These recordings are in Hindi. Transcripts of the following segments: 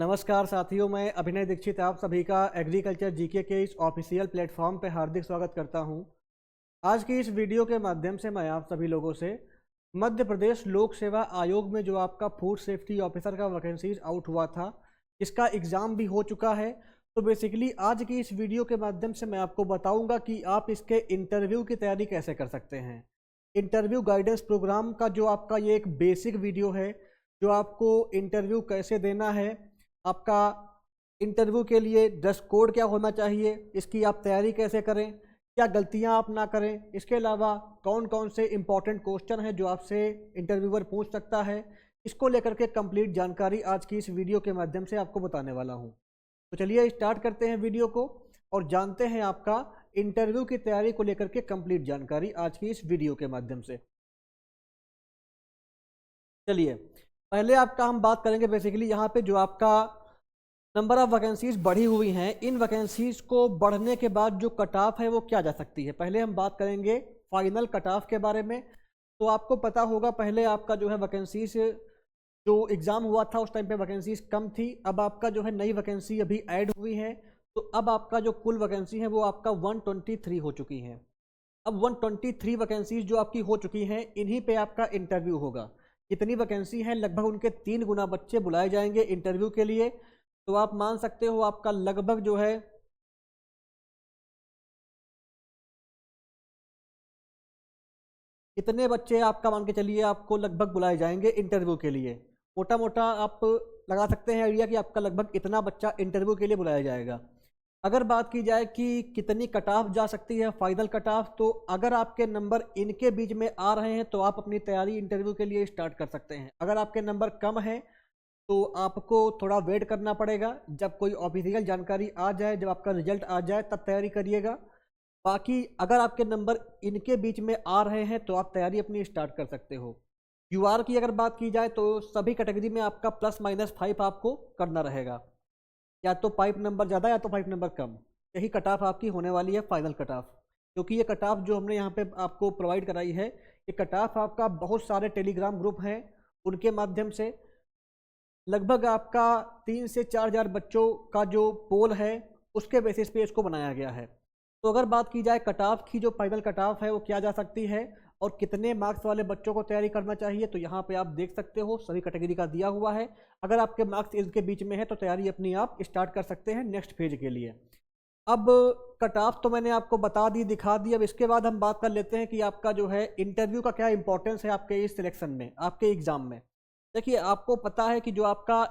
नमस्कार साथियों, मैं अभिनय दीक्षित आप सभी का एग्रीकल्चर जीके के इस ऑफिशियल प्लेटफॉर्म पर हार्दिक स्वागत करता हूं। आज की इस वीडियो के माध्यम से मैं आप सभी लोगों से मध्य प्रदेश लोक सेवा आयोग में जो आपका फूड सेफ्टी ऑफिसर का वैकेंसीज आउट हुआ था, इसका एग्ज़ाम भी हो चुका है। तो बेसिकली आज की इस वीडियो के माध्यम से मैं आपको बताऊँगा कि आप इसके इंटरव्यू की तैयारी कैसे कर सकते हैं। इंटरव्यू गाइडेंस प्रोग्राम का जो आपका ये एक बेसिक वीडियो है, जो आपको इंटरव्यू कैसे देना है, आपका इंटरव्यू के लिए ड्रेस कोड क्या होना चाहिए, इसकी आप तैयारी कैसे करें, क्या गलतियां आप ना करें, इसके अलावा कौन कौन से इंपॉर्टेंट क्वेश्चन हैं जो आपसे इंटरव्यूअर पूछ सकता है, इसको लेकर के कंप्लीट जानकारी आज की इस वीडियो के माध्यम से आपको बताने वाला हूं। तो चलिए स्टार्ट करते हैं वीडियो को और जानते हैं आपका इंटरव्यू की तैयारी को लेकर के कंप्लीट जानकारी आज की इस वीडियो के माध्यम से। चलिए पहले आपका हम बात करेंगे बेसिकली यहाँ पे जो आपका नंबर ऑफ वैकेंसीज बढ़ी हुई हैं, इन वैकेंसीज को बढ़ने के बाद जो कट ऑफ है वो क्या जा सकती है। पहले हम बात करेंगे फाइनल कट ऑफ के बारे में। तो आपको पता होगा पहले आपका जो है वैकेंसीज जो एग्ज़ाम हुआ था उस टाइम पे वैकेंसीज कम थी, अब आपका जो है नई वैकेंसी अभी ऐड हुई है। तो अब आपका जो कुल वैकेंसी है वो आपका 123 हो चुकी है। अब 123 वैकेंसीज जो आपकी हो चुकी हैं, इन्हीं पे आपका इंटरव्यू होगा। कितनी वैकेंसी है, लगभग उनके 3 गुना बच्चे बुलाए जाएंगे इंटरव्यू के लिए। तो आप मान सकते हो आपका लगभग जो है कितने बच्चे आपका मान के चलिए आपको लगभग बुलाए जाएंगे इंटरव्यू के लिए। मोटा मोटा आप लगा सकते हैं आइडिया कि आपका लगभग इतना बच्चा इंटरव्यू के लिए बुलाया जाएगा। अगर बात की जाए कि कितनी कट ऑफ जा सकती है फाइनल कट ऑफ, तो अगर आपके नंबर इनके बीच में आ रहे हैं तो आप अपनी तैयारी इंटरव्यू के लिए स्टार्ट कर सकते हैं। अगर आपके नंबर कम है तो आपको थोड़ा वेट करना पड़ेगा, जब कोई ऑफिशियल जानकारी आ जाए, जब आपका रिजल्ट आ जाए तब तैयारी करिएगा। बाकी अगर आपके नंबर इनके बीच में आ रहे हैं तो आप तैयारी अपनी स्टार्ट कर सकते हो। यूआर की अगर बात की जाए तो सभी कैटेगरी में आपका +-5 आपको करना रहेगा, या तो 5 नंबर ज़्यादा या तो 5 नंबर कम। यही कट ऑफ आपकी होने वाली है फाइनल कट ऑफ। क्योंकि ये कट ऑफ जो हमने यहाँ पे आपको प्रोवाइड कराई है, ये कट ऑफ आपका बहुत सारे टेलीग्राम ग्रुप हैं उनके माध्यम से लगभग आपका 3 से 4 हज़ार बच्चों का जो पोल है उसके बेसिस पे इसको बनाया गया है। तो अगर बात की जाए कट ऑफ की, जो फाइनल कट ऑफ है वो क्या जा सकती है और कितने मार्क्स वाले बच्चों को तैयारी करना चाहिए, तो यहाँ पे आप देख सकते हो सभी कैटेगरी का दिया हुआ है। अगर आपके मार्क्स इनके बीच में है तो तैयारी अपनी आप स्टार्ट कर सकते हैं नेक्स्ट फेज के लिए। अब कट ऑफ तो मैंने आपको बता दी, दिखा दी। अब इसके बाद हम बात कर लेते हैं कि आपका जो है इंटरव्यू का क्या इंपॉर्टेंस है आपके इस सिलेक्शन में, आपके एग्जाम में। देखिए आपको पता है कि जो आपका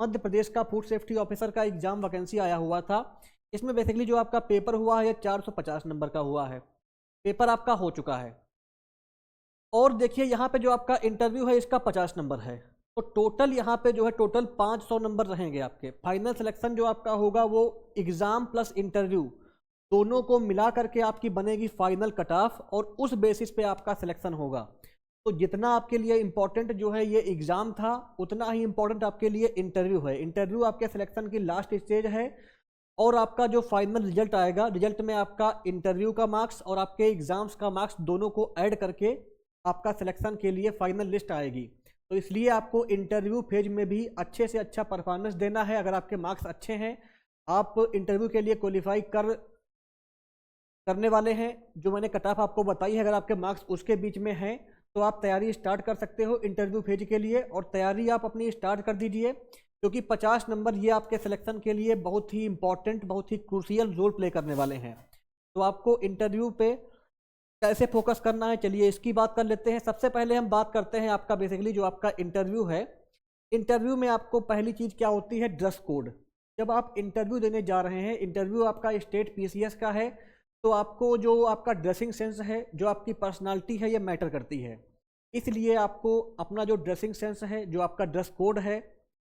मध्य प्रदेश का फूड सेफ्टी ऑफिसर का एग्जाम वैकेंसी आया हुआ था, इसमें बेसिकली जो आपका पेपर हुआ है ये 450 नंबर का हुआ है। पेपर आपका हो चुका है और देखिए यहाँ पे जो आपका इंटरव्यू है इसका 50 नंबर है। तो टोटल यहाँ पे जो है टोटल 500 नंबर रहेंगे आपके। फाइनल सिलेक्शन जो आपका होगा वो एग्ज़ाम प्लस इंटरव्यू दोनों को मिला करके आपकी बनेगी फाइनल कट ऑफ, और उस बेसिस पे आपका सिलेक्शन होगा। तो जितना आपके लिए इम्पोर्टेंट जो है ये एग्ज़ाम था, उतना ही इम्पोर्टेंट आपके लिए इंटरव्यू है। इंटरव्यू आपके सिलेक्शन की लास्ट स्टेज है और आपका जो फाइनल रिजल्ट आएगा, रिजल्ट में आपका इंटरव्यू का मार्क्स और आपके एग्जाम्स का मार्क्स दोनों को ऐड करके आपका सिलेक्शन के लिए फाइनल लिस्ट आएगी। तो इसलिए आपको इंटरव्यू फेज में भी अच्छे से अच्छा परफॉर्मेंस देना है। अगर आपके मार्क्स अच्छे हैं, आप इंटरव्यू के लिए क्वालिफाई करने वाले हैं, जो मैंने कट ऑफ आपको बताई है, अगर आपके मार्क्स उसके बीच में हैं तो आप तैयारी स्टार्ट कर सकते हो इंटरव्यू फेज के लिए। और तैयारी आप अपनी स्टार्ट कर दीजिए, क्योंकि 50 नंबर ये आपके सिलेक्शन के लिए बहुत ही इंपॉर्टेंट, बहुत ही क्रूशियल रोल प्ले करने वाले हैं। तो आपको इंटरव्यू पे कैसे फोकस करना है, चलिए इसकी बात कर लेते हैं। सबसे पहले हम बात करते हैं आपका बेसिकली जो आपका इंटरव्यू है। इंटरव्यू में आपको पहली चीज़ क्या होती है, ड्रेस कोड। जब आप इंटरव्यू देने जा रहे हैं, इंटरव्यू आपका स्टेट पीसीएस का है, तो आपको जो आपका ड्रेसिंग सेंस है, जो आपकी पर्सनालिटी है, ये मैटर करती है। इसलिए आपको अपना जो ड्रेसिंग सेंस है, जो आपका ड्रेस कोड है,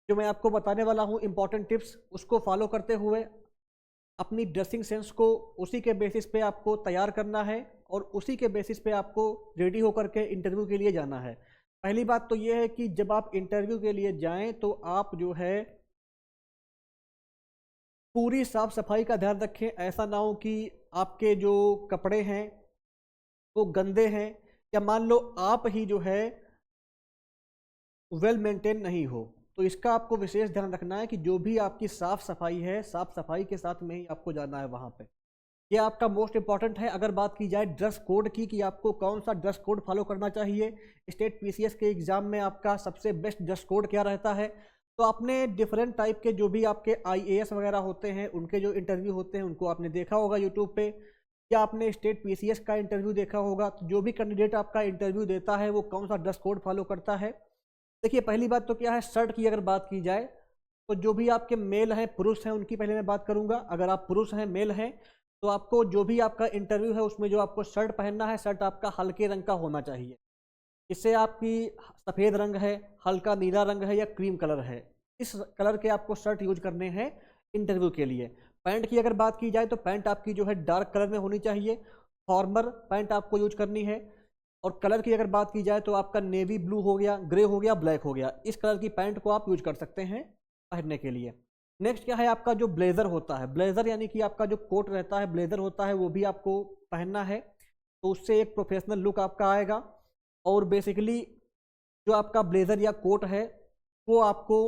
जो मैं आपको बताने वाला हूँ इंपॉर्टेंट टिप्स, उसको फॉलो करते हुए अपनी ड्रेसिंग सेंस को उसी के बेसिस पे आपको तैयार करना है और उसी के बेसिस पे आपको रेडी होकर के इंटरव्यू के लिए जाना है। पहली बात तो ये है कि जब आप इंटरव्यू के लिए जाएं तो आप जो है पूरी साफ सफाई का ध्यान रखें। ऐसा ना हो कि आपके जो कपड़े हैं वो गंदे हैं, या मान लो आप ही जो है वेल मेंटेन नहीं हो, तो इसका आपको विशेष ध्यान रखना है कि जो भी आपकी साफ़ सफाई है, साफ़ सफाई के साथ में ही आपको जाना है वहाँ पे। ये आपका मोस्ट इंपॉर्टेंट है। अगर बात की जाए ड्रेस कोड की कि आपको कौन सा ड्रेस कोड फॉलो करना चाहिए, स्टेट पीसीएस के एग्ज़ाम में आपका सबसे बेस्ट ड्रेस कोड क्या रहता है, तो आपने डिफरेंट टाइप के जो भी आपके आईएएस वगैरह होते हैं उनके जो इंटरव्यू होते हैं उनको आपने देखा होगा यूट्यूब पे, या आपने स्टेट पीसीएस का इंटरव्यू देखा होगा। तो जो भी कैंडिडेट आपका इंटरव्यू देता है वो कौन सा ड्रेस कोड फॉलो करता है। देखिए पहली बात तो क्या है, शर्ट की अगर बात की जाए तो जो भी आपके मेल हैं, पुरुष हैं, उनकी पहले मैं बात करूंगा। अगर आप पुरुष हैं, मेल हैं, तो आपको जो भी आपका इंटरव्यू है उसमें जो आपको शर्ट पहनना है, शर्ट आपका हल्के रंग का होना चाहिए। इससे आपकी सफ़ेद रंग है, हल्का नीला रंग है या क्रीम कलर है, इस कलर के आपको शर्ट यूज करने हैं इंटरव्यू के लिए। पैंट की अगर बात की जाए तो पैंट आपकी जो है डार्क कलर में होनी चाहिए, फॉर्मल पैंट आपको यूज करनी है। और कलर की अगर बात की जाए तो आपका नेवी ब्लू हो गया, ग्रे हो गया, ब्लैक हो गया, इस कलर की पैंट को आप यूज कर सकते हैं पहनने के लिए। नेक्स्ट क्या है, आपका जो ब्लेज़र होता है, ब्लेज़र यानी कि आपका जो कोट रहता है, ब्लेज़र होता है, वो भी आपको पहनना है। तो उससे एक प्रोफेशनल लुक आपका आएगा। और बेसिकली जो आपका ब्लेज़र या कोट है वो आपको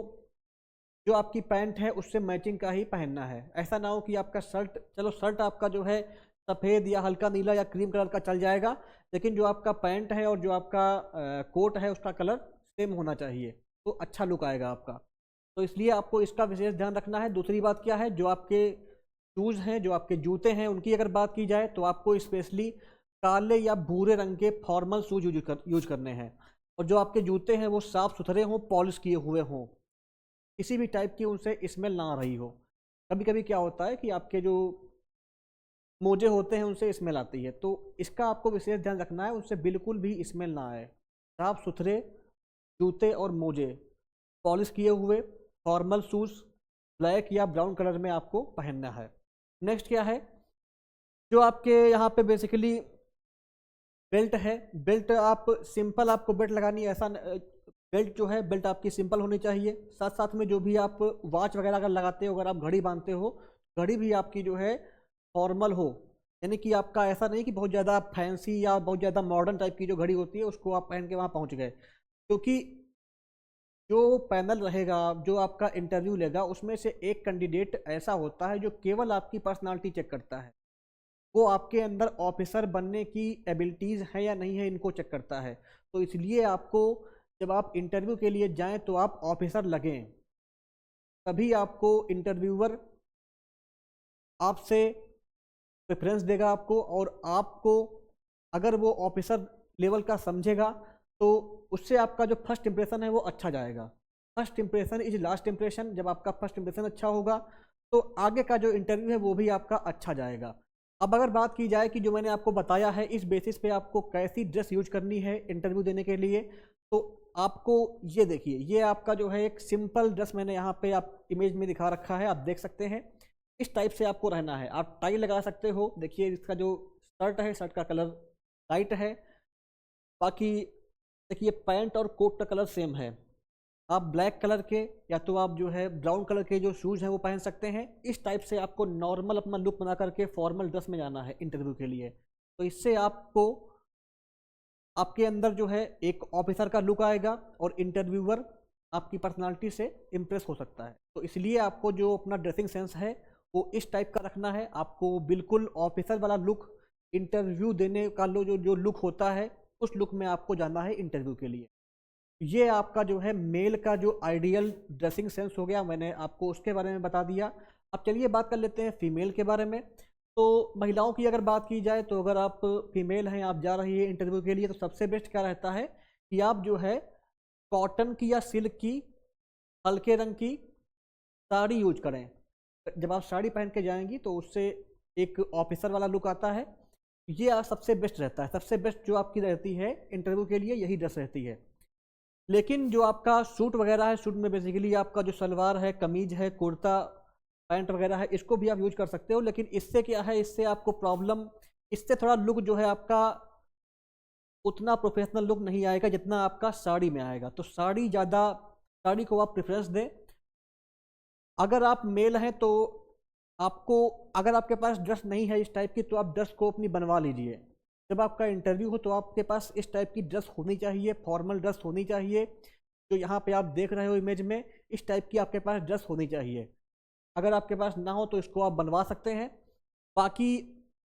जो आपकी पैंट है उससे मैचिंग का ही पहनना है। ऐसा ना हो कि आपका शर्ट, चलो शर्ट आपका जो है सफ़ेद या हल्का नीला या क्रीम कलर का चल जाएगा, लेकिन जो आपका पैंट है और जो आपका कोट है उसका कलर सेम होना चाहिए, तो अच्छा लुक आएगा आपका। तो इसलिए आपको इसका विशेष ध्यान रखना है। दूसरी बात क्या है, जो आपके शूज़ हैं, जो आपके जूते हैं, उनकी अगर बात की जाए तो आपको स्पेशली काले या भूरे रंग के फॉर्मल शूज यूज करने हैं। और जो आपके जूते हैं वो साफ़ सुथरे हों, पॉलिश किए हुए हों, किसी भी टाइप की उनसे स्मेल ना आ रही हो। कभी कभी क्या होता है कि आपके जो मोजे होते हैं उनसे स्मेल आती है, तो इसका आपको विशेष ध्यान रखना है, उनसे बिल्कुल भी स्मेल ना आए। साफ़ सुथरे जूते और मोजे, पॉलिश किए हुए फॉर्मल शूज़ ब्लैक या ब्राउन कलर में आपको पहनना है। नेक्स्ट क्या है, जो आपके यहाँ पे बेसिकली बेल्ट है, बेल्ट आप सिंपल आपको बेल्ट लगानी है, ऐसा बेल्ट जो है बेल्ट आपकी सिंपल होनी चाहिए। साथ साथ में जो भी आप वॉच वगैरह अगर लगाते हो, अगर आप घड़ी बांधते हो, घड़ी भी आपकी जो है फॉर्मल हो, यानी कि आपका ऐसा नहीं कि बहुत ज़्यादा फैंसी या बहुत ज़्यादा मॉडर्न टाइप की जो घड़ी होती है उसको आप पहन के वहाँ पहुँच गए। क्योंकि जो पैनल रहेगा, जो आपका इंटरव्यू लेगा, उसमें से एक कैंडिडेट ऐसा होता है जो केवल आपकी पर्सनालिटी चेक करता है। वो आपके अंदर ऑफिसर बनने की एबिलिटीज़ है या नहीं है, इनको चेक करता है। तो इसलिए आपको जब आप इंटरव्यू के लिए जाएं तो आप ऑफिसर लगें, तभी आपको इंटरव्यूअर आपसे प्रेफरेंस देगा आपको। और आपको अगर वो ऑफिसर लेवल का समझेगा तो उससे आपका जो फर्स्ट इंप्रेशन है वो अच्छा जाएगा। First impression is last impression. जब आपका फर्स्ट इंप्रेशन अच्छा होगा तो आगे का जो इंटरव्यू है वो भी आपका अच्छा जाएगा। अब अगर बात की जाए कि जो मैंने आपको बताया है इस बेसिस पे आपको कैसी ड्रेस यूज करनी है इंटरव्यू देने के लिए, तो आपको ये देखिए, ये आपका जो है एक सिंपल ड्रेस मैंने यहाँ पे आप इमेज में दिखा रखा है, आप देख सकते हैं। इस टाइप से आपको रहना है। आप टाई लगा सकते हो, देखिए इसका जो शर्ट है, शर्ट का कलर लाइट है, बाकी देखिए पैंट और कोट का कलर सेम है। आप ब्लैक कलर के या तो आप जो है ब्राउन कलर के जो शूज़ हैं वो पहन सकते हैं। इस टाइप से आपको नॉर्मल अपना लुक बना करके फॉर्मल ड्रेस में जाना है इंटरव्यू के लिए। तो इससे आपको आपके अंदर जो है एक ऑफिसर का लुक आएगा और इंटरव्यूअर आपकी पर्सनालिटी से इम्प्रेस हो सकता है। तो इसलिए आपको जो अपना ड्रेसिंग सेंस है वो इस टाइप का रखना है। आपको बिल्कुल ऑफिसर वाला लुक, इंटरव्यू देने का जो लुक होता है उस लुक में आपको जाना है इंटरव्यू के लिए। ये आपका जो है मेल का जो आइडियल ड्रेसिंग सेंस हो गया, मैंने आपको उसके बारे में बता दिया। अब चलिए बात कर लेते हैं फीमेल के बारे में। तो महिलाओं की अगर बात की जाए तो अगर आप फीमेल हैं, आप जा रही है इंटरव्यू के लिए, तो सबसे बेस्ट क्या रहता है कि आप जो है कॉटन की या सिल्क की हल्के रंग की साड़ी यूज करें। जब आप साड़ी पहन के जाएंगी तो उससे एक ऑफिसर वाला लुक आता है। ये सबसे बेस्ट रहता है। सबसे बेस्ट जो आपकी रहती है इंटरव्यू के लिए यही ड्रेस रहती है। लेकिन जो आपका सूट वगैरह है, सूट में बेसिकली आपका जो सलवार है, कमीज है, कुर्ता पैंट वगैरह है, इसको भी आप यूज कर सकते हो। लेकिन इससे क्या है, इससे आपको प्रॉब्लम, इससे थोड़ा लुक जो है आपका उतना प्रोफेशनल लुक नहीं आएगा जितना आपका साड़ी में आएगा। तो साड़ी को आप प्रेफरेंस दें। अगर आप मेल हैं तो आपको, अगर आपके पास ड्रेस नहीं है इस टाइप की, तो आप ड्रेस को अपनी बनवा लीजिए। जब आपका इंटरव्यू हो तो आपके पास इस टाइप की ड्रेस होनी चाहिए, फॉर्मल ड्रेस होनी चाहिए। जो यहाँ पे आप देख रहे हो इमेज में, इस टाइप की आपके पास ड्रेस होनी चाहिए। अगर आपके पास ना हो तो इसको आप बनवा सकते हैं। बाकी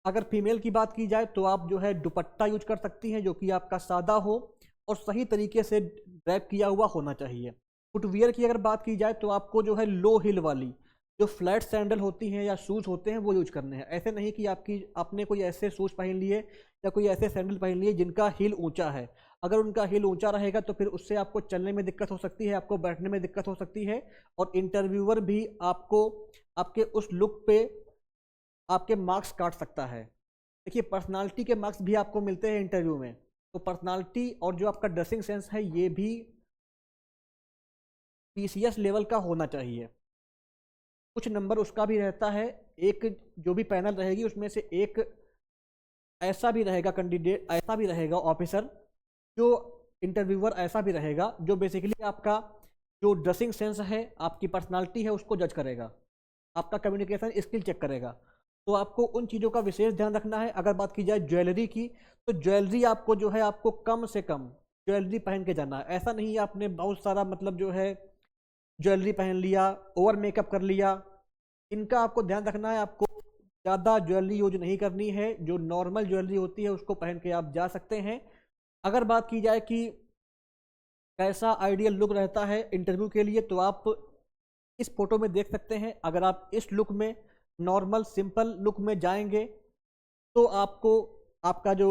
अगर फीमेल की बात की जाए तो आप जो है दुपट्टा यूज कर सकती हैं, जो कि आपका सादा हो और सही तरीके से ड्रैप किया हुआ होना चाहिए। फुटवियर की अगर बात की जाए तो आपको जो है लो हिल वाली जो फ्लैट सैंडल होती हैं या शूज़ होते हैं वो यूज करने हैं। ऐसे नहीं कि आपने कोई ऐसे शूज़ पहन लिए या कोई ऐसे सैंडल पहन लिए जिनका हील ऊंचा है। अगर उनका हील ऊंचा रहेगा तो फिर उससे आपको चलने में दिक्कत हो सकती है, आपको बैठने में दिक्कत हो सकती है, और इंटरव्यूअर भी आपको आपके उस लुक पे आपके मार्क्स काट सकता है। देखिए, पर्सनालिटी के मार्क्स भी आपको मिलते हैं इंटरव्यू में, तो पर्सनालिटी और जो आपका ड्रेसिंग सेंस है ये भी पीसीएस लेवल का होना चाहिए। कुछ नंबर उसका भी रहता है, एक जो भी पैनल रहेगी उसमें से एक ऐसा भी रहेगा कैंडिडेट, ऐसा भी रहेगा ऑफिसर, जो इंटरव्यूअर ऐसा भी रहेगा जो बेसिकली आपका जो ड्रेसिंग सेंस है, आपकी पर्सनालिटी है उसको जज करेगा, आपका कम्युनिकेशन स्किल चेक करेगा। तो आपको उन चीज़ों का विशेष ध्यान रखना है। अगर बात की जाए ज्वेलरी की, तो ज्वेलरी आपको जो है आपको कम से कम ज्वेलरी पहन के जाना है। ऐसा नहीं है आपने बहुत सारा मतलब जो है ज्वेलरी पहन लिया, ओवर मेकअप कर लिया, इनका आपको ध्यान रखना है। आपको ज़्यादा ज्वेलरी यूज नहीं करनी है, जो नॉर्मल ज्वेलरी होती है उसको पहन के आप जा सकते हैं। अगर बात की जाए कि कैसा आइडियल लुक रहता है इंटरव्यू के लिए, तो आप इस फोटो में देख सकते हैं। अगर आप इस लुक में नॉर्मल सिंपल लुक में जाएंगे तो आपको आपका जो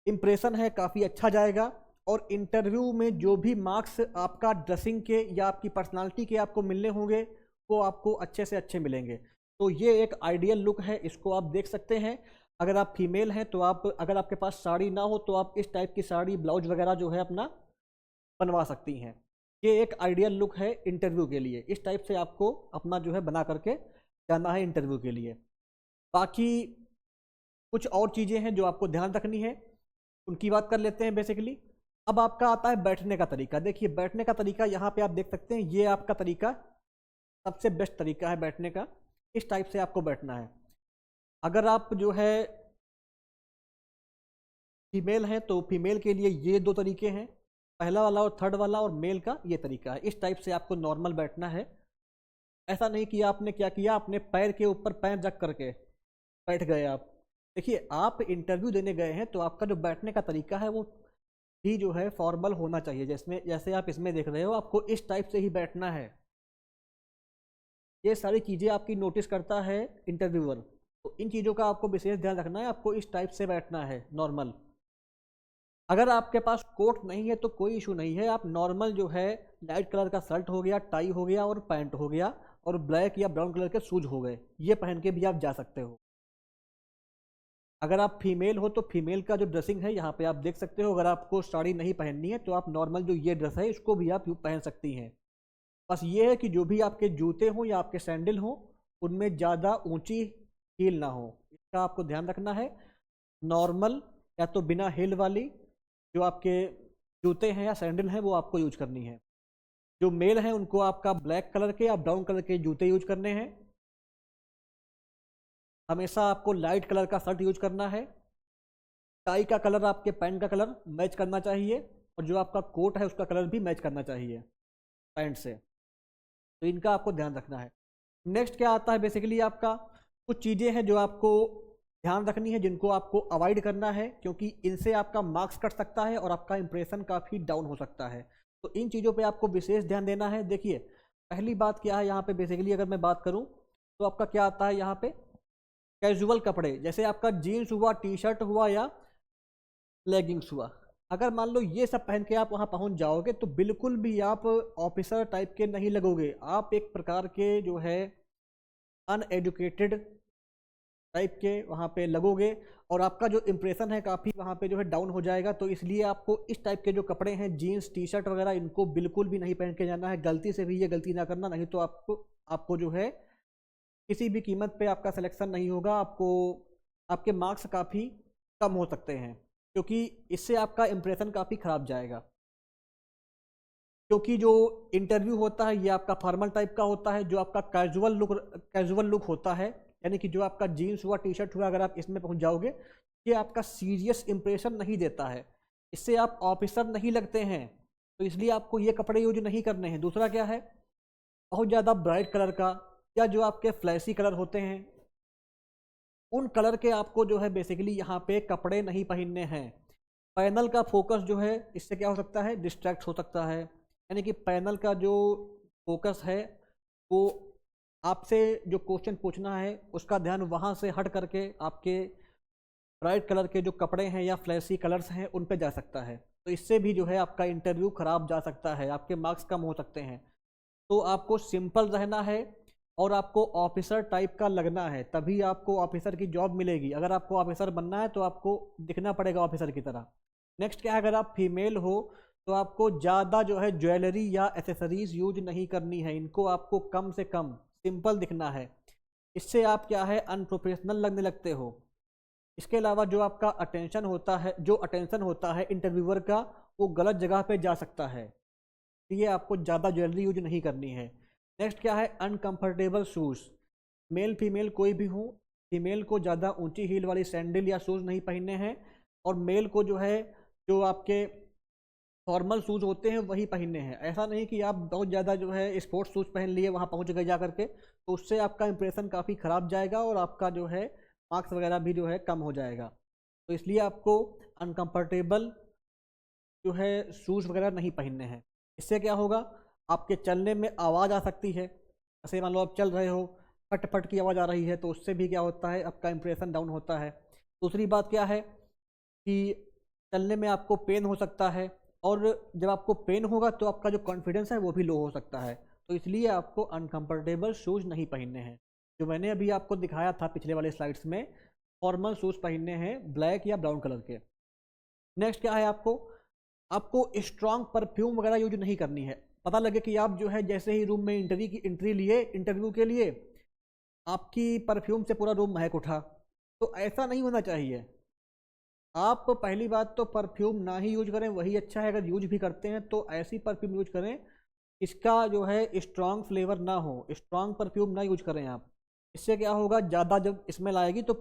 इम्प्रेशन है काफ़ी अच्छा जाएगा, और इंटरव्यू में जो भी मार्क्स आपका ड्रेसिंग के या आपकी पर्सनालिटी के आपको मिलने होंगे वो आपको अच्छे से अच्छे मिलेंगे। तो ये एक आइडियल लुक है, इसको आप देख सकते हैं। अगर आप फीमेल हैं तो आप, अगर आपके पास साड़ी ना हो तो आप इस टाइप की साड़ी ब्लाउज वगैरह जो है अपना बनवा सकती हैं। ये एक आइडियल लुक है इंटरव्यू के लिए। इस टाइप से आपको अपना जो है बना करके जाना है इंटरव्यू के लिए। बाकी कुछ और चीज़ें हैं जो आपको ध्यान रखनी है, उनकी बात कर लेते हैं बेसिकली। अब आपका आता है बैठने का तरीका। देखिए, बैठने का तरीका यहाँ पे आप देख सकते हैं, ये आपका तरीका सबसे बेस्ट तरीका है बैठने का। इस टाइप से आपको बैठना है। अगर आप जो है फीमेल हैं तो फीमेल के लिए ये दो तरीके हैं, पहला वाला और थर्ड वाला, और मेल का ये तरीका है। इस टाइप से आपको नॉर्मल बैठना है। ऐसा नहीं कि आपने क्या किया, अपने पैर के ऊपर पैर रख करके बैठ गए आप। देखिए, आप इंटरव्यू देने गए हैं तो आपका जो बैठने का तरीका है वो भी जो है फॉर्मल होना चाहिए। जिसमें जैसे आप इसमें देख रहे हो, आपको इस टाइप से ही बैठना है। ये सारी चीज़ें आपकी नोटिस करता है इंटरव्यूअर, तो इन चीज़ों का आपको विशेष ध्यान रखना है। आपको इस टाइप से बैठना है नॉर्मल। अगर आपके पास कोट नहीं है तो कोई इशू नहीं है, आप नॉर्मल जो है लाइट कलर का शर्ट हो गया, टाई हो गया और पैंट हो गया, और ब्लैक या ब्राउन कलर के शूज हो गए, ये पहन के भी आप जा सकते हो। अगर आप फीमेल हो तो फीमेल का जो ड्रेसिंग है यहाँ पे आप देख सकते हो। अगर आपको साड़ी नहीं पहननी है तो आप नॉर्मल जो ये ड्रेस है इसको भी आप पहन सकती हैं। बस ये है कि जो भी आपके जूते हों या आपके सैंडल हों उनमें ज़्यादा ऊंची हील ना हो, इसका आपको ध्यान रखना है। नॉर्मल या तो बिना हील वाली जो आपके जूते हैं या सैंडल हैं वो आपको यूज करनी है। जो मेल हैं उनको आपका ब्लैक कलर के या ब्राउन कलर के जूते यूज करने हैं। हमेशा आपको लाइट कलर का शर्ट यूज करना है। टाई का कलर आपके पैंट का कलर मैच करना चाहिए, और जो आपका कोट है उसका कलर भी मैच करना चाहिए पैंट से। तो इनका आपको ध्यान रखना है। नेक्स्ट क्या आता है, बेसिकली आपका कुछ चीज़ें हैं जो आपको ध्यान रखनी है, जिनको आपको अवॉइड करना है, क्योंकि इनसे आपका मार्क्स कट सकता है और आपका इंप्रेशन काफ़ी डाउन हो सकता है। तो इन चीज़ों पे आपको विशेष ध्यान देना है। देखिए, पहली बात क्या है यहाँ पे, बेसिकली अगर मैं बात करूँ तो आपका क्या आता है यहाँ पे, कैजुअल कपड़े, जैसे आपका जीन्स हुआ, टी शर्ट हुआ या लेगिंग्स हुआ। अगर मान लो ये सब पहन के आप वहाँ पहुँच जाओगे तो बिल्कुल भी आप ऑफिसर टाइप के नहीं लगोगे। आप एक प्रकार के जो है अनएजुकेटेड टाइप के वहाँ पे लगोगे, और आपका जो इम्प्रेशन है काफ़ी वहाँ पे जो है डाउन हो जाएगा। तो इसलिए आपको इस टाइप के जो कपड़े हैं, जीन्स टी शर्ट वगैरह, इनको बिल्कुल भी नहीं पहन के जाना है। गलती से भी ये गलती ना करना, नहीं तो आपको जो है किसी भी कीमत पे आपका सिलेक्शन नहीं होगा। आपको आपके मार्क्स काफ़ी कम हो सकते हैं, क्योंकि इससे आपका इम्प्रेशन काफ़ी ख़राब जाएगा। क्योंकि जो इंटरव्यू होता है ये आपका फॉर्मल टाइप का होता है, जो आपका कैजुअल लुक होता है, यानी कि जो आपका जीन्स हुआ, टी शर्ट हुआ, अगर आप इसमें पहुंच जाओगे, ये आपका सीरियस इंप्रेशन नहीं देता है। इससे आप ऑफिसर नहीं लगते हैं। तो इसलिए आपको ये कपड़े यूज नहीं करने हैं। दूसरा क्या है, बहुत ज़्यादा ब्राइट कलर का या जो आपके फ्लैशी कलर होते हैं उन कलर के आपको जो है बेसिकली यहाँ पे कपड़े नहीं पहनने हैं। पैनल का फोकस जो है इससे क्या हो सकता है, डिस्ट्रैक्ट हो सकता है। यानी कि पैनल का जो फोकस है वो आपसे जो क्वेश्चन पूछना है उसका ध्यान वहाँ से हट करके आपके ब्राइट कलर के जो कपड़े हैं या फ्लैशी कलर्स हैं उन पे जा सकता है। तो इससे भी जो है आपका इंटरव्यू खराब जा सकता है, आपके मार्क्स कम हो सकते हैं। तो आपको सिंपल रहना है और आपको ऑफिसर टाइप का लगना है, तभी आपको ऑफिसर की जॉब मिलेगी। अगर आपको ऑफिसर बनना है तो आपको दिखना पड़ेगा ऑफिसर की तरह। नेक्स्ट क्या है, अगर आप फीमेल हो तो आपको ज़्यादा जो है ज्वेलरी या एसेसरीज यूज नहीं करनी है, इनको आपको कम से कम सिंपल दिखना है। इससे आप क्या है अनप्रोफेशनल लगने लगते हो। इसके अलावा जो आपका अटेंशन होता है इंटरव्यूअर का, वो गलत जगह पे जा सकता है। ये आपको ज़्यादा ज्वेलरी यूज नहीं करनी है। नेक्स्ट क्या है, अनकंफर्टेबल शूज़। मेल फीमेल कोई भी हो, फीमेल को ज़्यादा ऊंची हील वाली सैंडल या शूज़ नहीं पहनने हैं, और मेल को जो है जो आपके फॉर्मल शूज़ होते हैं वही पहनने हैं। ऐसा नहीं कि आप बहुत ज़्यादा जो है स्पोर्ट्स शूज़ पहन लिए वहाँ पहुँच गए जा करके, तो उससे आपका इंप्रेशन काफ़ी ख़राब जाएगा और आपका जो है मार्क्स वगैरह भी जो है कम हो जाएगा। तो इसलिए आपको अनकंफर्टेबल जो है शूज़ वगैरह नहीं पहनने हैं। इससे क्या होगा, आपके चलने में आवाज़ आ सकती है। जैसे मान लो आप चल रहे हो, फट फट की आवाज़ आ रही है, तो उससे भी क्या होता है आपका इंप्रेशन डाउन होता है। दूसरी बात क्या है कि चलने में आपको पेन हो सकता है, और जब आपको पेन होगा तो आपका जो कॉन्फिडेंस है वो भी लो हो सकता है। तो इसलिए आपको अनकंफर्टेबल शूज़ नहीं पहनने हैं। जो मैंने अभी आपको दिखाया था पिछले वाले स्लाइड्स में, फॉर्मल शूज़ पहनने हैं ब्लैक या ब्राउन कलर के। नेक्स्ट क्या है, आपको आपको स्ट्रॉन्ग परफ्यूम वगैरह यूज नहीं करनी है। पता लगे कि आप जो है जैसे ही रूम में एंट्री लिए इंटरव्यू के लिए, आपकी परफ्यूम से पूरा रूम महक उठा, तो ऐसा नहीं होना चाहिए। आप पहली बात तो परफ्यूम ना ही यूज करें, वही अच्छा है। अगर यूज भी करते हैं तो ऐसी परफ्यूम यूज करें इसका जो है स्ट्रॉन्ग फ्लेवर ना हो, स्ट्रॉन्ग परफ्यूम ना यूज करें आप। इससे क्या होगा, ज़्यादा जब स्मेल आएगी तो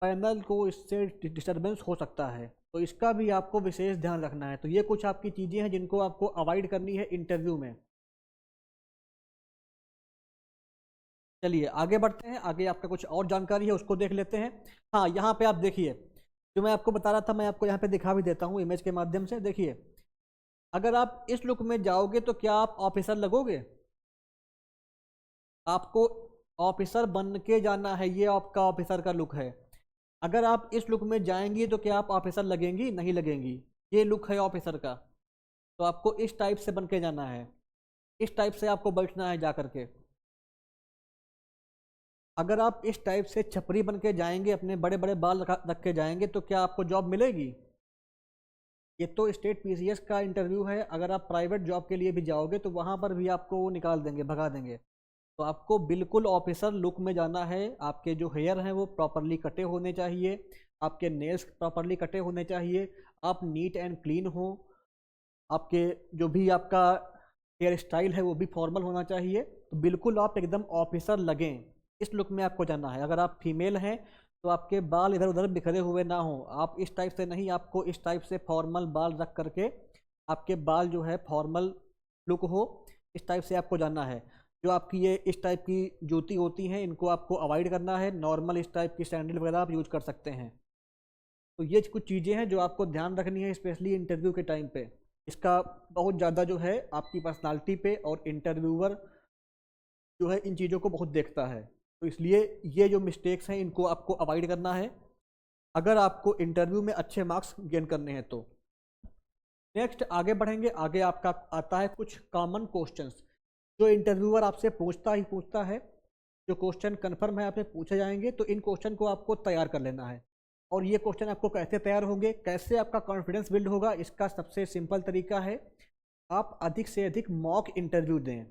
पैनल को इससे डिस्टरबेंस हो सकता है। तो इसका भी आपको विशेष ध्यान रखना है। तो ये कुछ आपकी चीज़ें हैं जिनको आपको अवॉइड करनी है इंटरव्यू में। चलिए आगे बढ़ते हैं, आगे आपका कुछ और जानकारी है उसको देख लेते हैं। हाँ, यहाँ पे आप देखिए, जो मैं आपको बता रहा था मैं आपको यहाँ पे दिखा भी देता हूँ इमेज के माध्यम से। देखिए, अगर आप इस लुक में जाओगे तो क्या आप ऑफिसर लगोगे? आपको ऑफिसर बन के जाना है, ये आपका ऑफिसर का लुक है। अगर आप इस लुक में जाएंगी तो क्या आप ऑफिसर लगेंगी? नहीं लगेंगी। ये लुक है ऑफिसर का, तो आपको इस टाइप से बन के जाना है, इस टाइप से आपको बैठना है जा करके। अगर आप इस टाइप से छपरी बन के जाएंगे, अपने बड़े बड़े बाल रख के जाएंगे, तो क्या आपको जॉब मिलेगी? ये तो स्टेट पीसीएस का इंटरव्यू है। अगर आप प्राइवेट जॉब के लिए भी जाओगे तो वहाँ पर भी आपको वो निकाल देंगे, भगा देंगे। तो आपको बिल्कुल ऑफिसर लुक में जाना है। आपके जो हेयर हैं वो प्रॉपरली कटे होने चाहिए, आपके नेल्स प्रॉपरली कटे होने चाहिए, आप नीट एंड क्लीन हो, आपके जो भी आपका हेयर स्टाइल है वो भी फॉर्मल होना चाहिए। तो बिल्कुल आप एकदम ऑफिसर लगें, इस लुक में आपको जाना है। अगर आप फीमेल हैं तो आपके बाल इधर उधर बिखरे हुए ना हो, आप इस टाइप से नहीं, आपको इस टाइप से फॉर्मल बाल रख करके आपके बाल जो है फॉर्मल लुक हो, इस टाइप से आपको जाना है। जो आपकी ये इस टाइप की जूती होती हैं इनको आपको अवॉइड करना है, नॉर्मल इस टाइप की सैंडल वगैरह आप यूज कर सकते हैं। तो ये कुछ चीज़ें हैं जो आपको ध्यान रखनी है, स्पेशली इंटरव्यू के टाइम पे। इसका बहुत ज़्यादा जो है आपकी पर्सनालिटी पे और इंटरव्यूअर जो है इन चीज़ों को बहुत देखता है। तो इसलिए ये जो मिस्टेक्स हैं इनको आपको अवॉइड करना है अगर आपको इंटरव्यू में अच्छे मार्क्स गेन करने हैं तो। नेक्स्ट आगे बढ़ेंगे, आगे आपका आता है कुछ कॉमन क्वेश्चंस जो इंटरव्यूअर आपसे पूछता है। जो क्वेश्चन कन्फर्म है आपसे पूछे जाएंगे, तो इन क्वेश्चन को आपको तैयार कर लेना है। और ये क्वेश्चन आपको कैसे तैयार होंगे, कैसे आपका कॉन्फिडेंस बिल्ड होगा, इसका सबसे सिंपल तरीका है आप अधिक से अधिक मॉक इंटरव्यू दें।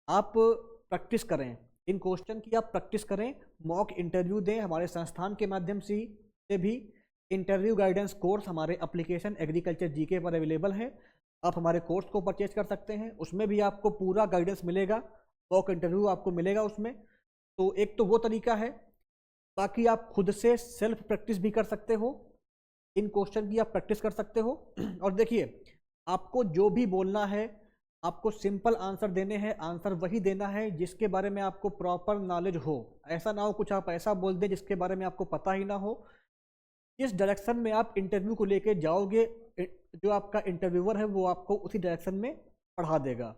आप प्रैक्टिस करें, इन क्वेश्चन की आप प्रैक्टिस करें, मॉक इंटरव्यू दें। हमारे संस्थान के माध्यम से भी इंटरव्यू गाइडेंस कोर्स हमारे एप्लीकेशन एग्रीकल्चर जीके पर अवेलेबल है। आप हमारे कोर्स को परचेज कर सकते हैं, उसमें भी आपको पूरा गाइडेंस मिलेगा, मॉक इंटरव्यू आपको मिलेगा उसमें। तो एक तो वो तरीका है। बाकी आप खुद से सेल्फ प्रैक्टिस भी कर सकते हो। इन क्वेश्चन की आप प्रैक्टिस कर सकते हो। और देखिए, आपको जो भी बोलना है, आपको सिंपल आंसर देने हैं, आंसर वही देना है जिसके बारे में आपको प्रॉपर नॉलेज हो। ऐसा ना हो कुछ आप ऐसा बोल दें जिसके बारे में आपको पता ही ना हो। जिस डायरेक्शन में आप इंटरव्यू को लेके जाओगे, जो आपका इंटरव्यूअर है वो आपको उसी डायरेक्शन में पढ़ा देगा।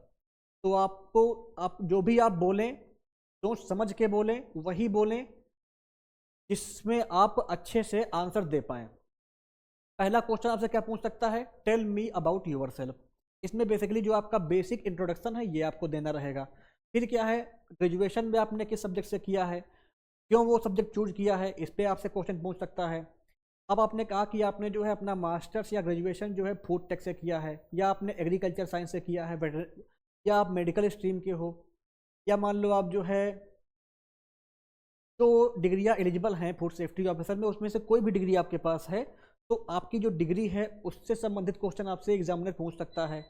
तो आप जो भी आप बोलें, सोच समझ के बोलें, वही बोलें जिसमें आप अच्छे से आंसर दे पाएँ। पहला क्वेश्चन आपसे क्या पूछ सकता है, tell me about yourself. इसमें बेसिकली जो आपका बेसिक इंट्रोडक्शन है ये आपको देना रहेगा। फिर क्या है, ग्रेजुएशन में आपने किस सब्जेक्ट से किया है, क्यों वो सब्जेक्ट चूज किया है, इस पर आपसे क्वेश्चन पूछ सकता है। अब आपने कहा कि आपने जो है अपना मास्टर्स या ग्रेजुएशन जो है फूड टेक से किया है, या आपने एग्रीकल्चर साइंस से किया है, या आप मेडिकल स्ट्रीम के हो, या मान लो आप जो है तो डिग्रियाँ एलिजिबल हैं फूड सेफ्टी ऑफिसर में, उसमें से कोई भी डिग्री आपके पास है तो आपकी जो डिग्री है उससे संबंधित क्वेश्चन आपसे एग्जामिनर पूछ सकता है।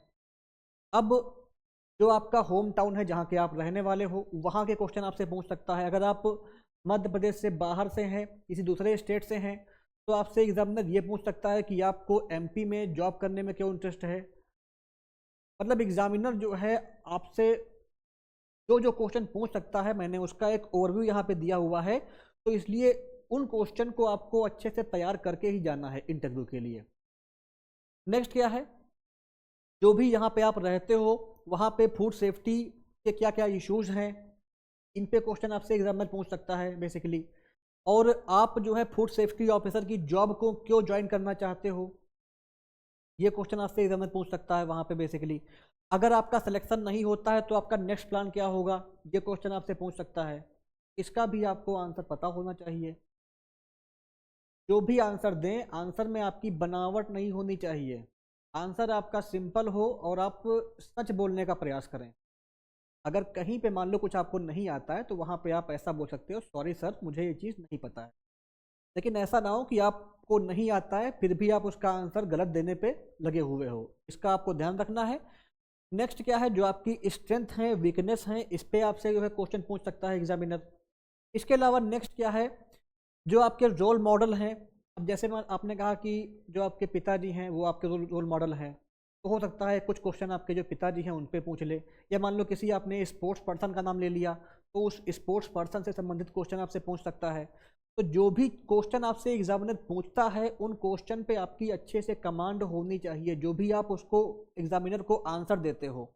अब जो आपका होम टाउन है, जहाँ के आप रहने वाले हो, वहाँ के क्वेश्चन आपसे पूछ सकता है। अगर आप मध्य प्रदेश से बाहर से हैं, किसी दूसरे स्टेट से हैं, तो आपसे एग्जामिनर ये पूछ सकता है कि आपको एमपी में जॉब करने में क्यों इंटरेस्ट है। मतलब एग्जामिनर जो है आपसे जो जो क्वेश्चन पूछ सकता है, मैंने उसका एक ओवरव्यू यहाँ पे दिया हुआ है, तो इसलिए उन क्वेश्चन को आपको अच्छे से तैयार करके ही जाना है इंटरव्यू के लिए। नेक्स्ट क्या है, जो भी यहाँ पे आप रहते हो वहाँ पे फूड सेफ्टी के क्या क्या इश्यूज हैं, इन पे क्वेश्चन आपसे एग्जामिनर पूछ सकता है बेसिकली। और आप जो है फूड सेफ्टी ऑफिसर की जॉब को क्यों ज्वाइन करना चाहते हो, ये क्वेश्चन आपसे एग्जामिनर पूछ सकता है वहाँ पे बेसिकली। अगर आपका सिलेक्शन नहीं होता है तो आपका नेक्स्ट प्लान क्या होगा, ये क्वेश्चन आपसे पूछ सकता है। इसका भी आपको आंसर पता होना चाहिए। जो भी आंसर दें, आंसर में आपकी बनावट नहीं होनी चाहिए। आंसर आपका सिंपल हो और आप सच बोलने का प्रयास करें। अगर कहीं पे मान लो कुछ आपको नहीं आता है तो वहाँ पे आप ऐसा बोल सकते हो, सॉरी सर मुझे ये चीज़ नहीं पता है। लेकिन ऐसा ना हो कि आपको नहीं आता है फिर भी आप उसका आंसर गलत देने पे लगे हुए हो, इसका आपको ध्यान रखना है। नेक्स्ट क्या है, जो आपकी स्ट्रेंथ है, वीकनेस है, इस पे आपसे जो है क्वेश्चन पूछ सकता है एग्जामिनर। इसके अलावा नेक्स्ट क्या है, जो आपके रोल मॉडल हैं। अब जैसे आपने कहा कि जो आपके पिताजी हैं वो आपके रोल मॉडल हैं, तो हो सकता है कुछ क्वेश्चन आपके जो पिताजी हैं उन पे पूछ ले। या मान लो किसी आपने स्पोर्ट्स पर्सन का नाम ले लिया तो उस स्पोर्ट्स पर्सन से संबंधित क्वेश्चन आपसे पूछ सकता है। तो जो भी क्वेश्चन आपसे एग्जामिनर पूछता है उन क्वेश्चन पे आपकी अच्छे से कमांड होनी चाहिए। जो भी आप उसको एग्जामिनर को आंसर देते हो,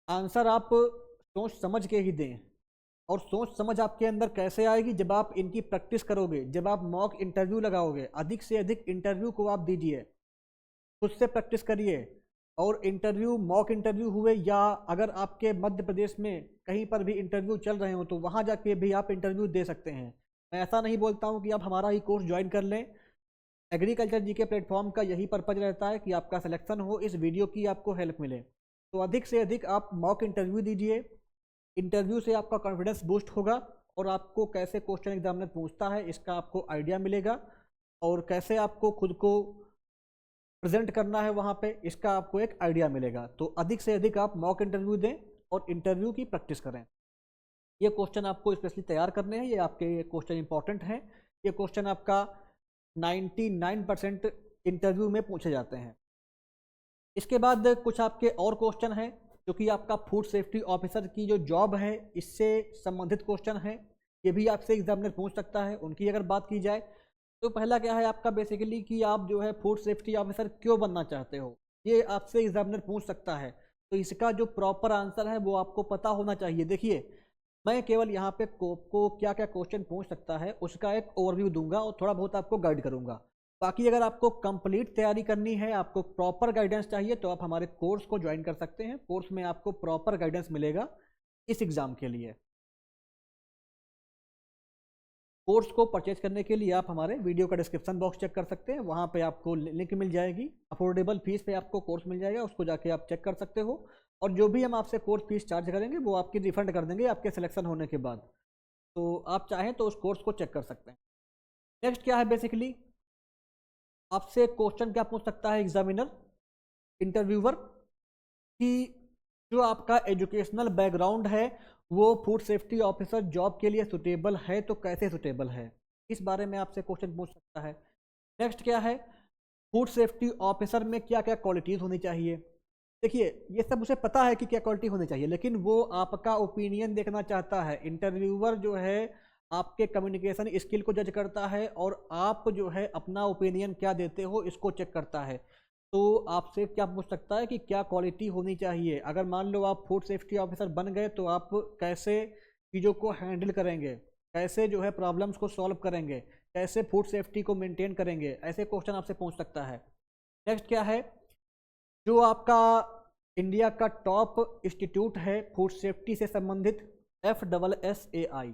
आंसर आप सोच समझ के ही दें। और सोच समझ आपके अंदर कैसे आएगी, जब आप इनकी प्रैक्टिस करोगे, जब आप मॉक इंटरव्यू लगाओगे। अधिक से अधिक इंटरव्यू को आप दीजिए, खुद से प्रैक्टिस करिए। और इंटरव्यू, मॉक इंटरव्यू हुए या अगर आपके मध्य प्रदेश में कहीं पर भी इंटरव्यू चल रहे हो तो वहाँ जाके भी आप इंटरव्यू दे सकते हैं। मैं ऐसा नहीं बोलता हूँ कि आप हमारा ही कोर्स ज्वाइन कर लें। एग्रीकल्चर जीके प्लेटफॉर्म का यही पर्पज रहता है कि आपका सिलेक्शन हो, इस वीडियो की आपको हेल्प मिले। तो अधिक से अधिक आप मॉक इंटरव्यू दीजिए। इंटरव्यू से आपका कॉन्फिडेंस बूस्ट होगा और आपको कैसे क्वेश्चन एग्जामिनर पूछता है इसका आपको आइडिया मिलेगा, और कैसे आपको खुद को प्रेजेंट करना है वहाँ पे इसका आपको एक आइडिया मिलेगा। तो अधिक से अधिक आप मॉक इंटरव्यू दें और इंटरव्यू की प्रैक्टिस करें। ये क्वेश्चन आपको स्पेशली तैयार करने हैं, ये आपके क्वेश्चन इंपॉर्टेंट हैं। ये क्वेश्चन आपका 99% इंटरव्यू में पूछे जाते हैं। इसके बाद कुछ आपके और क्वेश्चन हैं जो कि आपका फूड सेफ्टी ऑफिसर की जो जॉब है इससे संबंधित क्वेश्चन है। ये भी आपसे एग्जामिनर पूछ सकता है। उनकी अगर बात की जाए तो पहला क्या है आपका बेसिकली कि आप जो है फूड सेफ्टी ऑफिसर क्यों बनना चाहते हो, ये आपसे एग्जामिनर पूछ सकता है। तो इसका जो प्रॉपर आंसर है वो आपको पता होना चाहिए। देखिए, मैं केवल यहाँ पे को क्या क्या क्वेश्चन पूछ सकता है उसका एक ओवरव्यू दूंगा और थोड़ा बहुत आपको गाइड करूंगा। बाकी अगर आपको कंप्लीट तैयारी करनी है, आपको प्रॉपर गाइडेंस चाहिए, तो आप हमारे कोर्स को ज्वाइन कर सकते हैं। कोर्स में आपको प्रॉपर गाइडेंस मिलेगा इस एग्ज़ाम के लिए। कोर्स को परचेज करने के लिए आप हमारे वीडियो का डिस्क्रिप्शन बॉक्स चेक कर सकते हैं, वहाँ पे आपको लिंक मिल जाएगी। अफोर्डेबल फीस पे आपको कोर्स मिल जाएगा, उसको जाके आप चेक कर सकते हो। और जो भी हम आपसे कोर्स फीस चार्ज करेंगे वो आपकी रिफंड कर देंगे आपके सिलेक्शन होने के बाद। तो आप चाहें तो उस कोर्स को चेक कर सकते हैं। नेक्स्ट क्या है, बेसिकली आपसे क्वेश्चन क्या पूछ सकता है एग्जामिनर, इंटरव्यूअर, कि जो आपका एजुकेशनल बैकग्राउंड है वो फूड सेफ्टी ऑफिसर जॉब के लिए सुटेबल है तो कैसे सुटेबल है, इस बारे में आपसे क्वेश्चन पूछ सकता है। नेक्स्ट क्या है, फूड सेफ्टी ऑफिसर में क्या क्या क्वालिटीज़ होनी चाहिए। देखिए ये सब उसे पता है कि क्या क्वालिटी होनी चाहिए, लेकिन वो आपका ओपिनियन देखना चाहता है। इंटरव्यूअर जो है आपके कम्युनिकेशन स्किल को जज करता है और आप जो है अपना ओपिनियन क्या देते हो इसको चेक करता है। तो आपसे क्या पूछ सकता है कि क्या क्वालिटी होनी चाहिए। अगर मान लो आप फूड सेफ्टी ऑफिसर बन गए तो आप कैसे चीज़ों को हैंडल करेंगे, कैसे जो है प्रॉब्लम्स को सॉल्व करेंगे, कैसे फूड सेफ्टी को मेंटेन करेंगे, ऐसे क्वेश्चन आपसे पूछ सकता है। नेक्स्ट क्या है, जो आपका इंडिया का टॉप इंस्टीट्यूट है फूड सेफ्टी से संबंधित, FSSAI,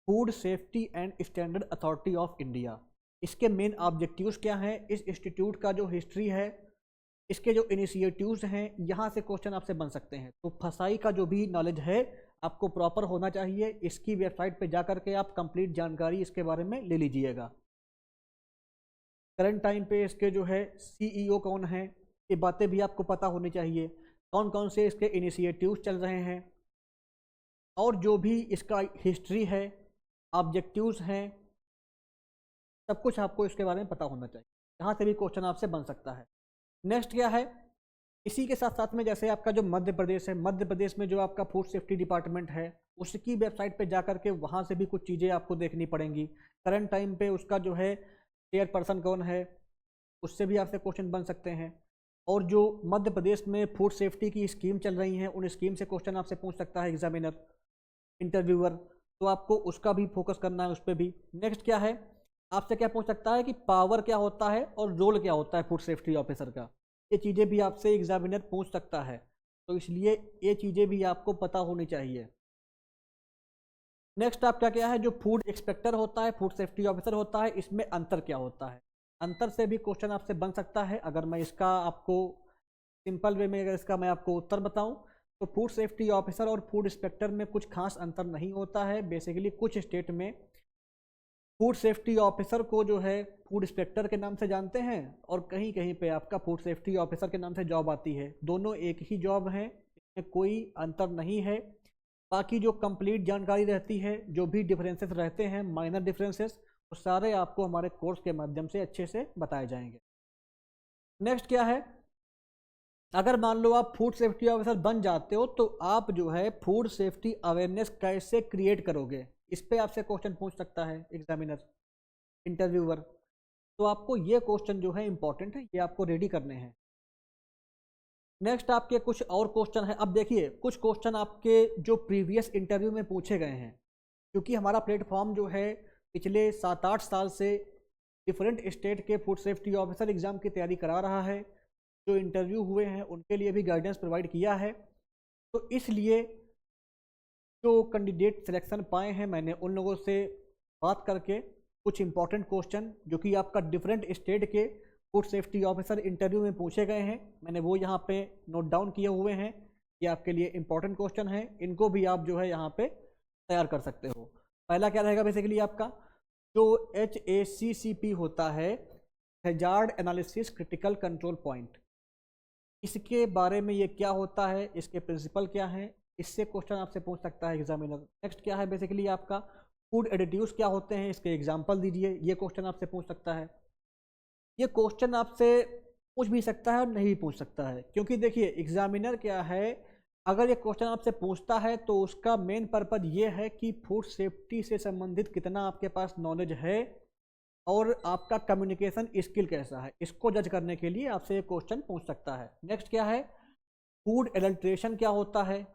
food safety and standard authority of India, इसके मेन ऑब्जेक्टिव्स क्या हैं, इस इंस्टीट्यूट का जो हिस्ट्री है, इसके जो इनिशिएटिव्स हैं, यहाँ से क्वेश्चन आपसे बन सकते हैं। तो फसाई का जो भी नॉलेज है आपको प्रॉपर होना चाहिए। इसकी वेबसाइट पे जा करके आप कंप्लीट जानकारी इसके बारे में ले लीजिएगा। करंट टाइम पे इसके जो है CEO कौन है, ये बातें भी आपको पता होनी चाहिए। कौन कौन से इसके इनिशिएटिव्स चल रहे हैं और जो भी इसका हिस्ट्री है, ऑब्जेक्टिव्स हैं, सब कुछ आपको इसके बारे में पता होना चाहिए। यहाँ से भी क्वेश्चन आपसे बन सकता है। नेक्स्ट क्या है, इसी के साथ साथ में जैसे आपका जो मध्य प्रदेश है, मध्य प्रदेश में जो आपका फूड सेफ्टी डिपार्टमेंट है उसकी वेबसाइट पे जा करके वहाँ से भी कुछ चीज़ें आपको देखनी पड़ेंगी। करंट टाइम पे उसका जो है चेयरपर्सन कौन है, उससे भी आपसे क्वेश्चन बन सकते हैं। और जो मध्य प्रदेश में फूड सेफ्टी की स्कीम चल रही हैं उन स्कीम से क्वेश्चन आपसे पूछ सकता है एग्जामिनर, इंटरव्यूअर। तो आपको उसका भी फोकस करना है उस पर भी। नेक्स्ट क्या है, आपसे क्या पूछ सकता है कि पावर क्या होता है और रोल क्या होता है फूड सेफ्टी ऑफिसर का। ये चीज़ें भी आपसे एग्जामिनर पूछ सकता है, तो इसलिए ये चीज़ें भी आपको पता होनी चाहिए। नेक्स्ट आपका क्या है, जो फूड इंस्पेक्टर होता है, फूड सेफ्टी ऑफिसर होता है, इसमें अंतर क्या होता है। अंतर से भी क्वेश्चन आपसे बन सकता है। अगर मैं इसका आपको सिंपल वे में अगर इसका मैं आपको उत्तर बताऊं तो फूड सेफ्टी ऑफिसर और फूड इंस्पेक्टर में कुछ खास अंतर नहीं होता है। बेसिकली कुछ स्टेट में फूड सेफ्टी ऑफिसर को जो है फूड इंस्पेक्टर के नाम से जानते हैं और कहीं कहीं पे आपका फूड सेफ्टी ऑफिसर के नाम से जॉब आती है। दोनों एक ही जॉब है, इसमें कोई अंतर नहीं है। बाकी जो कंप्लीट जानकारी रहती है, जो भी डिफरेंसेस रहते हैं, माइनर डिफरेंसेस, वो सारे आपको हमारे कोर्स के माध्यम से अच्छे से बताए जाएंगे। नेक्स्ट क्या है, अगर मान लो आप फूड सेफ्टी ऑफिसर बन जाते हो तो आप जो है फूड सेफ्टी अवेयरनेस कैसे क्रिएट करोगे, इस पे आपसे क्वेश्चन पूछ सकता है एग्जामिनर, इंटरव्यूअर। तो आपको ये क्वेश्चन जो है इंपॉर्टेंट है, ये आपको रेडी करने हैं। नेक्स्ट आपके कुछ और क्वेश्चन है। अब देखिए कुछ क्वेश्चन आपके जो प्रीवियस इंटरव्यू में पूछे गए हैं, क्योंकि हमारा प्लेटफॉर्म जो है पिछले 7-8 साल से डिफरेंट स्टेट के फूड सेफ्टी ऑफिसर एग्जाम की तैयारी करा रहा है। जो इंटरव्यू हुए हैं उनके लिए भी गाइडेंस प्रोवाइड किया है। तो इसलिए जो कैंडिडेट सिलेक्शन पाए हैं, मैंने उन लोगों से बात करके कुछ इंपॉर्टेंट क्वेश्चन जो कि आपका डिफरेंट स्टेट के फूड सेफ्टी ऑफिसर इंटरव्यू में पूछे गए हैं, मैंने वो यहाँ पे नोट डाउन किए हुए हैं। ये आपके लिए इंपॉर्टेंट क्वेश्चन है, इनको भी आप जो है यहाँ पे तैयार कर सकते हो। पहला क्या रहेगा, बेसिकली आपका जो HACCP होता है, hazard analysis critical control point, इसके बारे में ये क्या होता है, इसके प्रिंसिपल क्या हैं, इससे क्वेश्चन आपसे पूछ सकता है एग्जामिनर। नेक्स्ट क्या है, बेसिकली आपका फूड एडिटिव्स क्या होते हैं, इसके एग्जाम्पल दीजिए, ये क्वेश्चन आपसे पूछ सकता है। ये क्वेश्चन आपसे पूछ भी सकता है और नहीं पूछ सकता है, क्योंकि देखिए एग्जामिनर क्या है, अगर ये क्वेश्चन आपसे पूछता है तो उसका मेन पर्पज ये है कि फूड सेफ्टी से संबंधित कितना आपके पास नॉलेज है और आपका कम्युनिकेशन स्किल कैसा है, इसको जज करने के लिए आपसे ये क्वेश्चन पूछ सकता है। नेक्स्ट क्या है, फूड एडल्ट्रेशन क्या होता है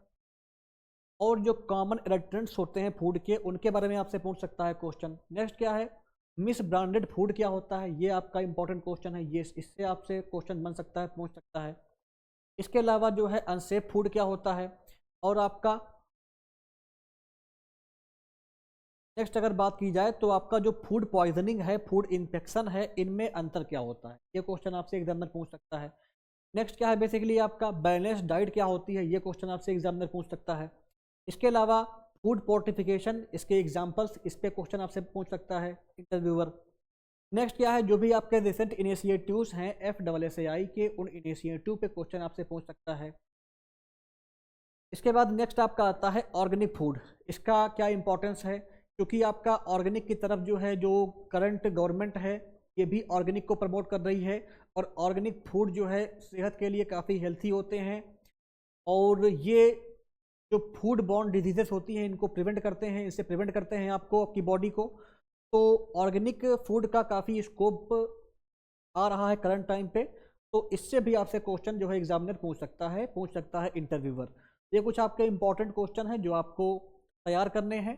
और जो कॉमन एडल्ट्रेंट्स होते हैं फूड के, उनके बारे में आपसे पूछ सकता है क्वेश्चन। नेक्स्ट क्या है, मिस ब्रांडेड फूड क्या होता है, ये आपका इंपॉर्टेंट क्वेश्चन है, ये इससे आपसे क्वेश्चन बन सकता है, पूछ सकता है। इसके अलावा जो है अनसेफ फूड क्या होता है, और आपका नेक्स्ट अगर बात की जाए तो आपका जो फूड पॉइजनिंग है, फूड इन्फेक्शन है, इनमें अंतर क्या होता है, ये क्वेश्चन आपसे एग्जामिनर पूछ सकता है। नेक्स्ट क्या है, बेसिकली आपका बैलेंस्ड डाइट क्या होती है, ये क्वेश्चन आपसे एग्जामिनर पूछ सकता है। इसके अलावा फूड फोर्टिफिकेशन, इसके एग्जाम्पल्स, इस पे क्वेश्चन आपसे पूछ सकता है इंटरव्यूअर। नेक्स्ट क्या है, जो भी आपके रिसेंट इनिशिएटिव्स हैं FSSAI के, उन इनिशिएटिव पे क्वेश्चन आपसे पूछ सकता है। इसके बाद नेक्स्ट आपका आता है ऑर्गेनिक फूड, इसका क्या इंपॉर्टेंस है, क्योंकि आपका ऑर्गेनिक की तरफ जो है जो करंट गवर्नमेंट है ये भी ऑर्गेनिक को प्रमोट कर रही है। और ऑर्गेनिक फूड जो है सेहत के लिए काफ़ी हेल्थी होते हैं, और ये जो फूड बॉर्न डिजीजेस होती हैं इनको प्रिवेंट करते हैं, इससे प्रिवेंट करते हैं आपको, आपकी बॉडी को। तो ऑर्गेनिक फूड का काफ़ी स्कोप आ रहा है करंट टाइम पे। तो इससे भी आपसे क्वेश्चन जो है एग्जामिनर पूछ सकता है इंटरव्यूअर। ये कुछ आपके इंपॉर्टेंट क्वेश्चन हैं जो आपको तैयार करने हैं।